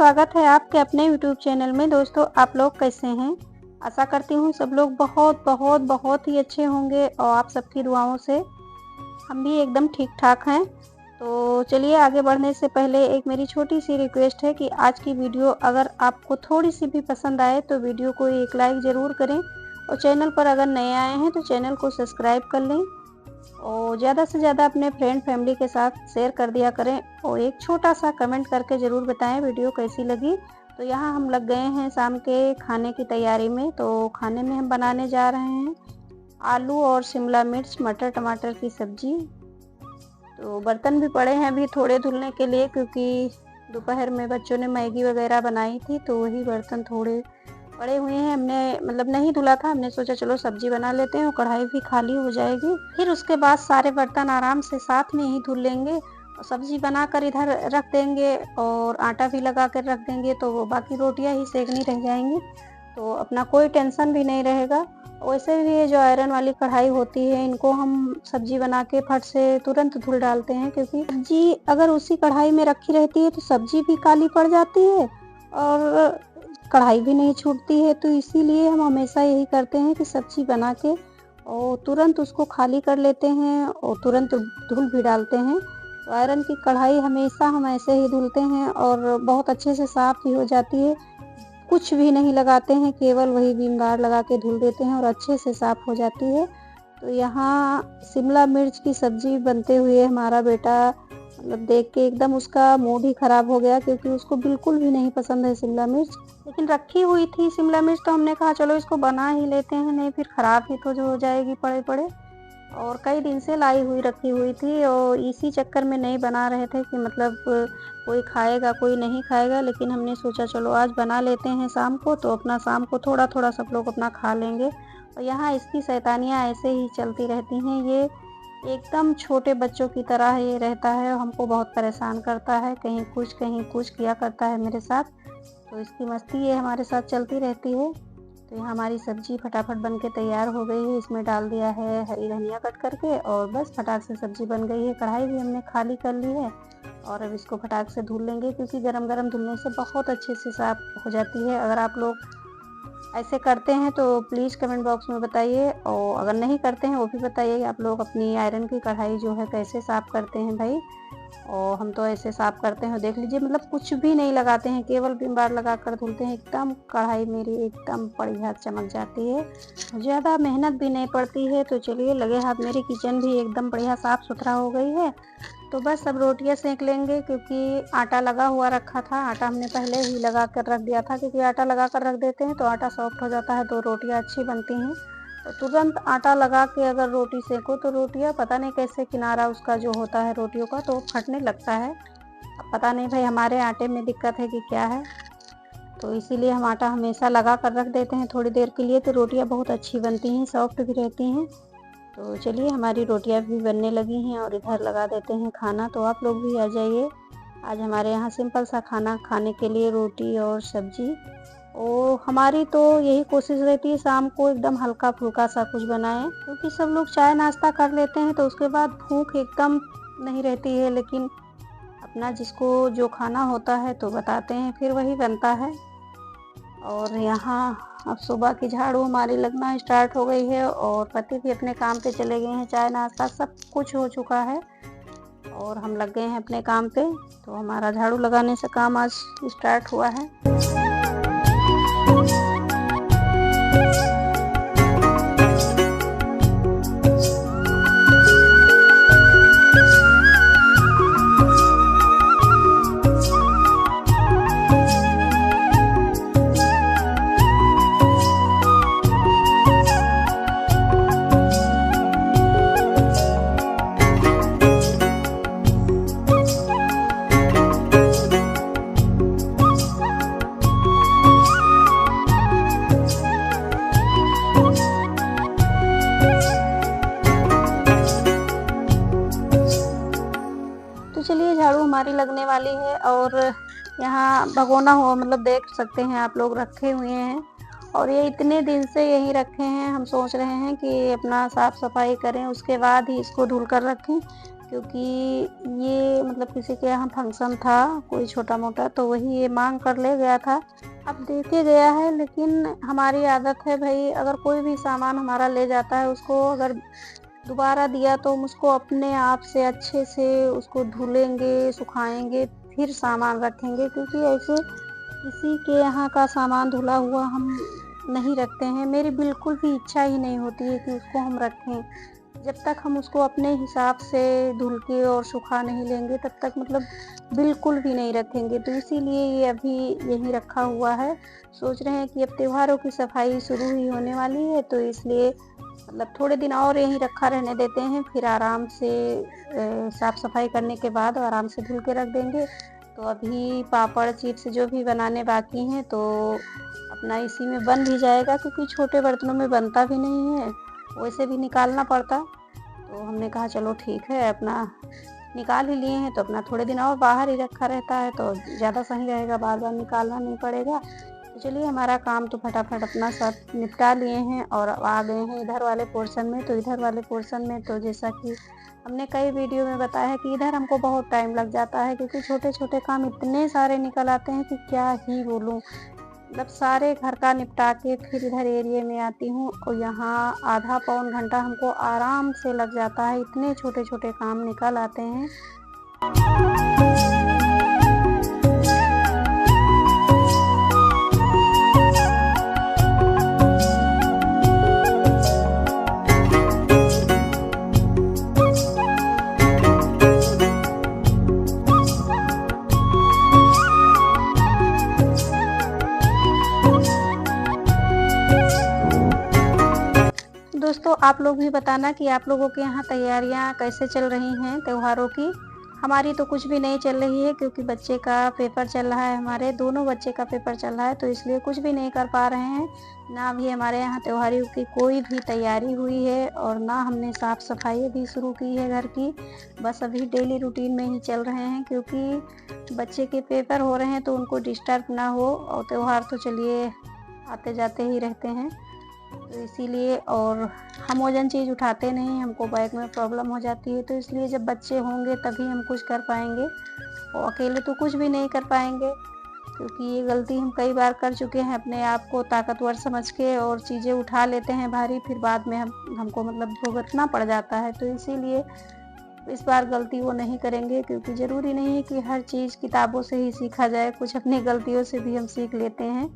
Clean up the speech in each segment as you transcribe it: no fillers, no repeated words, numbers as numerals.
स्वागत है आपके अपने यूट्यूब चैनल में। दोस्तों, आप लोग कैसे हैं? आशा करती हूँ सब लोग बहुत बहुत बहुत ही अच्छे होंगे और आप सबकी दुआओं से हम भी एकदम ठीक ठाक हैं। तो चलिए, आगे बढ़ने से पहले एक मेरी छोटी सी रिक्वेस्ट है कि आज की वीडियो अगर आपको थोड़ी सी भी पसंद आए तो वीडियो को एक लाइक ज़रूर करें और चैनल पर अगर नए आए हैं तो चैनल को सब्सक्राइब कर लें और ज़्यादा से ज़्यादा अपने फ्रेंड फैमिली के साथ शेयर कर दिया करें और एक छोटा सा कमेंट करके ज़रूर बताएं वीडियो कैसी लगी। तो यहाँ हम लग गए हैं शाम के खाने की तैयारी में। तो खाने में हम बनाने जा रहे हैं आलू और शिमला मिर्च मटर टमाटर की सब्जी। तो बर्तन भी पड़े हैं अभी थोड़े धुलने के लिए, क्योंकि दोपहर में बच्चों ने मैगी वगैरह बनाई थी तो वही बर्तन थोड़े पड़े हुए हैं। हमने मतलब नहीं धुला था, हमने सोचा चलो सब्जी बना लेते हैं और कढ़ाई भी खाली हो जाएगी, फिर उसके बाद सारे बर्तन आराम से साथ में ही धुल लेंगे और सब्जी बनाकर इधर रख देंगे और आटा भी लगा कर रख देंगे। तो वो बाकी रोटियां ही सेकनी रह जाएंगी, तो अपना कोई टेंशन भी नहीं रहेगा। वैसे भी ये जो आयरन वाली कढ़ाई होती है, इनको हम सब्जी बना के फट से तुरंत धुल डालते हैं, क्योंकि सब्जी अगर उसी कढ़ाई में रखी रहती है तो सब्जी भी काली पड़ जाती है और कढ़ाई भी नहीं छूटती है। तो इसीलिए हम हमेशा यही करते हैं कि सब्जी बना के और तुरंत उसको खाली कर लेते हैं और तुरंत धुल भी डालते हैं। तो आयरन की कढ़ाई हमेशा हम ऐसे ही धुलते हैं और बहुत अच्छे से साफ़ भी हो जाती है। कुछ भी नहीं लगाते हैं, केवल वही विम बार लगा के धुल देते हैं और अच्छे से साफ़ हो जाती है। तो यहाँ शिमला मिर्च की सब्ज़ी बनते हुए हमारा बेटा मतलब देख के एकदम उसका मूड ही ख़राब हो गया, क्योंकि उसको बिल्कुल भी नहीं पसंद है शिमला मिर्च। लेकिन रखी हुई थी शिमला मिर्च तो हमने कहा चलो इसको बना ही लेते हैं, नहीं फिर ख़राब ही तो जो हो जाएगी पड़े पड़े। और कई दिन से लाई हुई रखी हुई थी और इसी चक्कर में नहीं बना रहे थे कि मतलब कोई खाएगा कोई नहीं खाएगा। लेकिन हमने सोचा चलो आज बना लेते हैं शाम को, तो अपना शाम को थोड़ा थोड़ा सब लोग अपना खा लेंगे। और यहाँ इसकी शैतानियाँ ऐसे ही चलती रहती हैं। ये एकदम छोटे बच्चों की तरह ये रहता है और हमको बहुत परेशान करता है, कहीं कुछ किया करता है मेरे साथ। तो इसकी मस्ती ये हमारे साथ चलती रहती है। तो यहाँ हमारी सब्जी फटाफट बन के तैयार हो गई है। इसमें डाल दिया है हरी धनिया कट करके और बस फटाक से सब्जी बन गई है। कढ़ाई भी हमने खाली कर ली है और अब इसको फटाक से धुल लेंगे, क्योंकि गरम गरम धुलने से बहुत अच्छे से साफ हो जाती है। अगर आप लोग ऐसे करते हैं तो प्लीज़ कमेंट बॉक्स में बताइए, और अगर नहीं करते हैं वो भी बताइए आप लोग अपनी आयरन की कढ़ाई जो है कैसे साफ़ करते हैं भाई। और हम तो ऐसे साफ़ करते हैं, देख लीजिए, मतलब कुछ भी नहीं लगाते हैं, केवल विम बार लगा कर धुलते हैं। एकदम कढ़ाई मेरी एकदम बढ़िया चमक जाती है, ज़्यादा मेहनत भी नहीं पड़ती है। तो चलिए, लगे हाथ मेरी किचन भी एकदम बढ़िया साफ़ सुथरा हो गई है। तो बस अब रोटियां सेंक लेंगे, क्योंकि आटा लगा हुआ रखा था। आटा हमने पहले ही लगा कर रख दिया था, क्योंकि आटा लगा कर रख देते हैं तो आटा सॉफ्ट हो जाता है तो रोटियां अच्छी बनती हैं। तो तुरंत आटा लगा के अगर रोटी सेको तो रोटियां पता नहीं कैसे किनारा उसका जो होता है रोटियों का तो फटने लगता है। अब पता नहीं भाई हमारे आटे में दिक्कत है कि क्या है। तो इसीलिए हम आटा हमेशा लगा कर रख देते हैं थोड़ी देर के लिए, तो रोटियाँ बहुत अच्छी बनती हैं, सॉफ्ट भी रहती हैं। तो चलिए, हमारी रोटियां भी बनने लगी हैं और इधर लगा देते हैं खाना। तो आप लोग भी आ जाइए। आज हमारे यहाँ सिंपल सा खाना खाने के लिए रोटी और सब्जी। और हमारी तो यही कोशिश रहती है शाम को एकदम हल्का फुल्का सा कुछ बनाएं, क्योंकि सब लोग चाय नाश्ता कर लेते हैं तो उसके बाद भूख एकदम नहीं रहती है। लेकिन अपना जिसको जो खाना होता है तो बताते हैं, फिर वही बनता है। और यहाँ अब सुबह की झाड़ू हमारी लगना स्टार्ट हो गई है और पति भी अपने काम पे चले गए हैं। चाय नाश्ता सब कुछ हो चुका है और हम लग गए हैं अपने काम पे। तो हमारा झाड़ू लगाने से काम आज स्टार्ट हुआ है। तो चलिए, झाड़ू हमारी लगने वाली है और यहाँ भगोना हो मतलब देख सकते हैं आप लोग रखे हुए हैं और ये इतने दिन से यहीं रखे हैं। हम सोच रहे हैं कि अपना साफ़ सफाई करें उसके बाद ही इसको धुल कर रखें, क्योंकि ये मतलब किसी के यहाँ फंक्शन था कोई छोटा मोटा, तो वही ये मांग कर ले गया था। अब दे के गया है, लेकिन हमारी आदत है भाई, अगर कोई भी सामान हमारा ले जाता है उसको अगर दोबारा दिया तो हम उसको अपने आप से अच्छे से उसको धुलेंगे, सुखाएंगे, फिर सामान रखेंगे। क्योंकि ऐसे किसी के यहाँ का सामान धुला हुआ हम नहीं रखते हैं। मेरी बिल्कुल भी इच्छा ही नहीं होती है कि उसको हम रखें। जब तक हम उसको अपने हिसाब से धुल के और सुखा नहीं लेंगे तब तक मतलब बिल्कुल भी नहीं रखेंगे। तो इसीलिए ये अभी यहीं रखा हुआ है। सोच रहे हैं कि अब त्योहारों की सफाई शुरू ही होने वाली है, तो इसलिए मतलब थोड़े दिन और यहीं रखा रहने देते हैं, फिर आराम से साफ़ सफाई करने के बाद आराम से धुल के रख देंगे। तो अभी पापड़ चिप्स जो भी बनाने बाकी हैं तो अपना इसी में बन भी जाएगा, क्योंकि छोटे बर्तनों में बनता भी नहीं है, वैसे भी निकालना पड़ता। तो हमने कहा चलो ठीक है, अपना निकाल ही लिए हैं तो अपना थोड़े दिन और बाहर ही रखा रहता है तो ज़्यादा सही रहेगा, बार बार निकालना नहीं पड़ेगा। तो चलिए, हमारा काम तो फटाफट अपना सब निपटा लिए हैं और आ गए हैं इधर वाले पोर्शन में। तो इधर वाले पोर्शन में तो जैसा कि हमने कई वीडियो में बताया है कि इधर हमको बहुत टाइम लग जाता है, क्योंकि छोटे छोटे काम इतने सारे निकल आते हैं कि क्या ही बोलूँ। मतलब सारे घर का निपटा के फिर इधर एरिया में आती हूँ और यहाँ आधा पौन घंटा हमको आराम से लग जाता है, इतने छोटे छोटे काम निकल आते हैं। दोस्तों, आप लोग भी बताना कि आप लोगों के यहाँ तैयारियाँ कैसे चल रही हैं त्योहारों की। हमारी तो कुछ भी नहीं चल रही है, क्योंकि बच्चे का पेपर चल रहा है, हमारे दोनों बच्चे का पेपर चल रहा है, तो इसलिए कुछ भी नहीं कर पा रहे हैं। ना भी हमारे यहाँ त्योहारों की कोई भी तैयारी हुई है और ना हमने साफ़ सफाई भी शुरू की है घर की। बस अभी डेली रूटीन में ही चल रहे हैं, क्योंकि बच्चे के पेपर हो रहे हैं तो उनको डिस्टर्ब ना हो। और त्यौहार तो चलिए आते जाते ही रहते हैं, तो इसीलिए। और हम वजन चीज़ उठाते नहीं, हमको बैग में प्रॉब्लम हो जाती है, तो इसलिए जब बच्चे होंगे तभी हम कुछ कर पाएंगे, और अकेले तो कुछ भी नहीं कर पाएंगे। क्योंकि ये गलती हम कई बार कर चुके हैं, अपने आप को ताकतवर समझ के और चीज़ें उठा लेते हैं भारी, फिर बाद में हमको मतलब भुगतना पड़ जाता है। तो इसीलिए इस बार गलती वो नहीं करेंगे, क्योंकि ज़रूरी नहीं है कि हर चीज़ किताबों से ही सीखा जाए, कुछ अपनी गलतियों से भी हम सीख लेते हैं।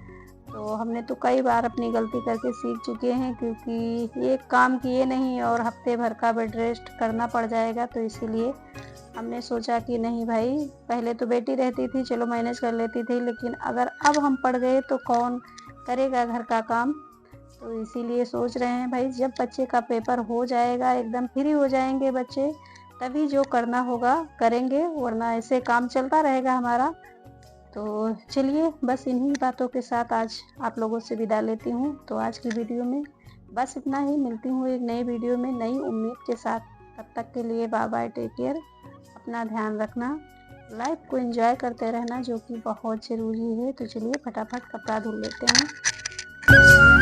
तो हमने तो कई बार अपनी गलती करके सीख चुके हैं, क्योंकि ये काम किए नहीं और हफ्ते भर का बेड रेस्ट करना पड़ जाएगा। तो इसीलिए हमने सोचा कि नहीं भाई, पहले तो बेटी रहती थी चलो मैनेज कर लेती थी, लेकिन अगर अब हम पड़ गए तो कौन करेगा घर का काम। तो इसीलिए सोच रहे हैं भाई, जब बच्चे का पेपर हो जाएगा, एकदम फ्री हो जाएंगे बच्चे, तभी जो करना होगा करेंगे, वरना ऐसे काम चलता रहेगा हमारा। तो चलिए, बस इन्हीं बातों के साथ आज आप लोगों से विदा लेती हूँ। तो आज की वीडियो में बस इतना ही, मिलती हूँ एक नई वीडियो में नई उम्मीद के साथ। तब तक के लिए बाय बाय, टेक केयर, अपना ध्यान रखना, लाइफ को एंजॉय करते रहना, जो कि बहुत ज़रूरी है। तो चलिए फटाफट कपड़ा धुल लेते हैं।